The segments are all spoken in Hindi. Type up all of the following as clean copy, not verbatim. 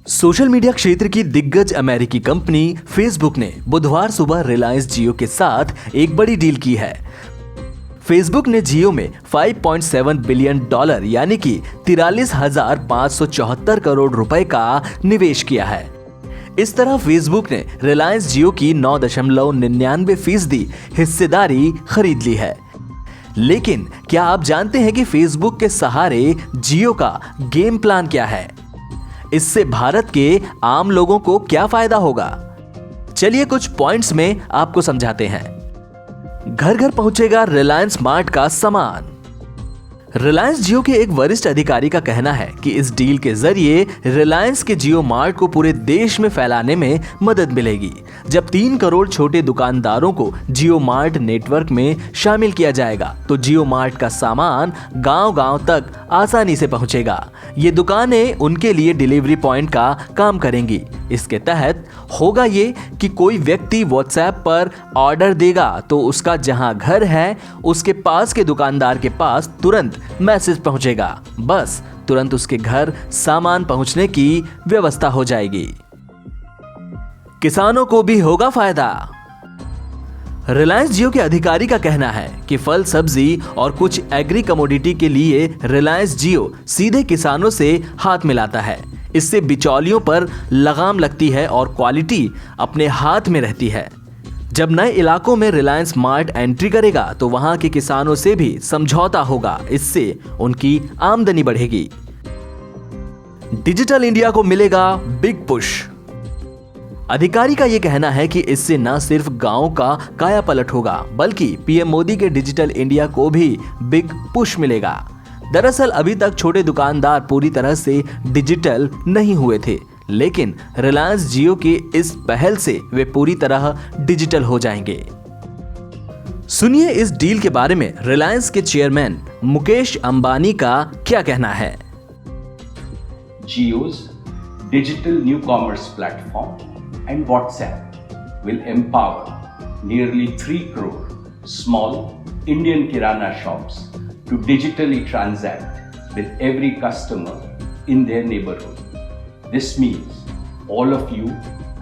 सोशल मीडिया क्षेत्र की दिग्गज अमेरिकी कंपनी फेसबुक ने बुधवार सुबह रिलायंस जियो के साथ एक बड़ी डील की है। फेसबुक ने जियो में $5.7 बिलियन यानी कि 43,574 करोड़ रुपए का निवेश किया है। इस तरह फेसबुक ने रिलायंस जियो की 9.99% हिस्सेदारी खरीद ली है। लेकिन क्या आप जानते हैं कि फेसबुक के सहारे जियो का गेम प्लान क्या है? इससे भारत के आम लोगों को क्या फायदा होगा? चलिए कुछ पॉइंट्स में आपको समझाते हैं। घर घर पहुंचेगा रिलायंस स्मार्ट का सामान। रिलायंस जियो के एक वरिष्ठ अधिकारी का कहना है कि इस डील के जरिए रिलायंस के जियो मार्ट को पूरे देश में फैलाने में मदद मिलेगी। जब 3 करोड़ छोटे दुकानदारों को जियो मार्ट नेटवर्क में शामिल किया जाएगा तो जियो मार्ट का सामान गांव-गांव तक आसानी से पहुंचेगा। ये दुकानें उनके लिए डिलीवरी पॉइंट का काम करेंगी। इसके तहत होगा ये कि कोई व्यक्ति व्हाट्सएप पर ऑर्डर देगा तो उसका जहां घर है उसके पास के दुकानदार के पास तुरंत मैसेज पहुंचेगा। बस तुरंत उसके घर सामान पहुंचने की व्यवस्था हो जाएगी। किसानों को भी होगा फायदा। रिलायंस जियो के अधिकारी का कहना है कि फल, सब्जी और कुछ एग्री कमोडिटी के लिए रिलायंस जियो सीधे किसानों से हाथ मिलाता है। इससे बिचौलियों पर लगाम लगती है और क्वालिटी अपने हाथ में रहती है। जब नए इलाकों में रिलायंस स्मार्ट एंट्री करेगा तो वहां के किसानों से भी समझौता होगा। इससे उनकी आमदनी बढ़ेगी। डिजिटल इंडिया को मिलेगा बिग पुश। अधिकारी का यह कहना है कि इससे न सिर्फ गांव का कायापलट होगा बल्कि पीएम मोदी के डिजिटल इंडिया को भी बिग पुश मिलेगा। दरअसल अभी तक छोटे दुकानदार पूरी तरह से डिजिटल नहीं हुए थे, लेकिन रिलायंस जियो की इस पहल से वे पूरी तरह डिजिटल हो जाएंगे। सुनिए इस डील के बारे में रिलायंस के चेयरमैन मुकेश अंबानी का क्या कहना है। Jio's digital new commerce platform and WhatsApp will empower nearly 3 crore small Indian kirana shops to digitally transact with every customer in their neighborhood. This means all of you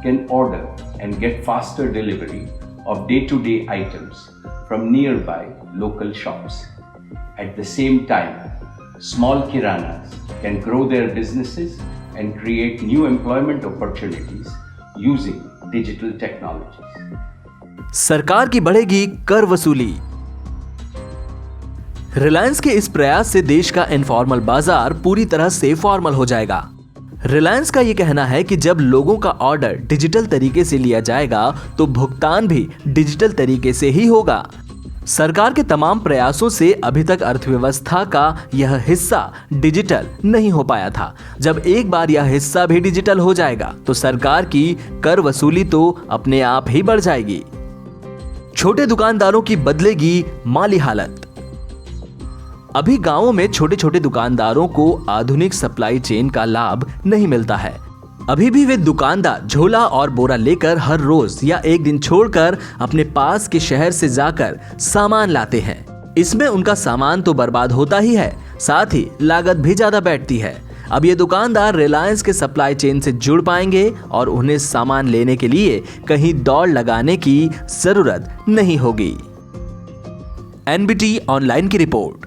can order and get faster delivery of day-to-day items from nearby local shops. At the same time, small kiranas can grow their businesses and create new employment opportunities using digital technologies. सरकार की बढ़ेगी कर वसूली। रिलायंस के इस प्रयास से देश का इनफॉर्मल बाजार पूरी तरह से फॉर्मल हो जाएगा। रिलायंस का यह कहना है कि जब लोगों का ऑर्डर डिजिटल तरीके से लिया जाएगा तो भुगतान भी डिजिटल तरीके से ही होगा। सरकार के तमाम प्रयासों से अभी तक अर्थव्यवस्था का यह हिस्सा डिजिटल नहीं हो पाया था। जब एक बार यह हिस्सा भी डिजिटल हो जाएगा तो सरकार की कर वसूली तो अपने आप ही बढ़ जाएगी। छोटे दुकानदारों की बदलेगी माली हालत। अभी गांवों में छोटे छोटे दुकानदारों को आधुनिक सप्लाई चेन का लाभ नहीं मिलता है। अभी भी वे दुकानदार झोला और बोरा लेकर हर रोज या एक दिन छोड़कर अपने पास के शहर से जाकर सामान लाते हैं। इसमें उनका सामान तो बर्बाद होता ही है, साथ ही लागत भी ज्यादा बैठती है। अब ये दुकानदार रिलायंस के सप्लाई चेन से जुड़ पाएंगे और उन्हें सामान लेने के लिए कहीं दौड़ लगाने की जरूरत नहीं होगी। एनबीटी ऑनलाइन की रिपोर्ट।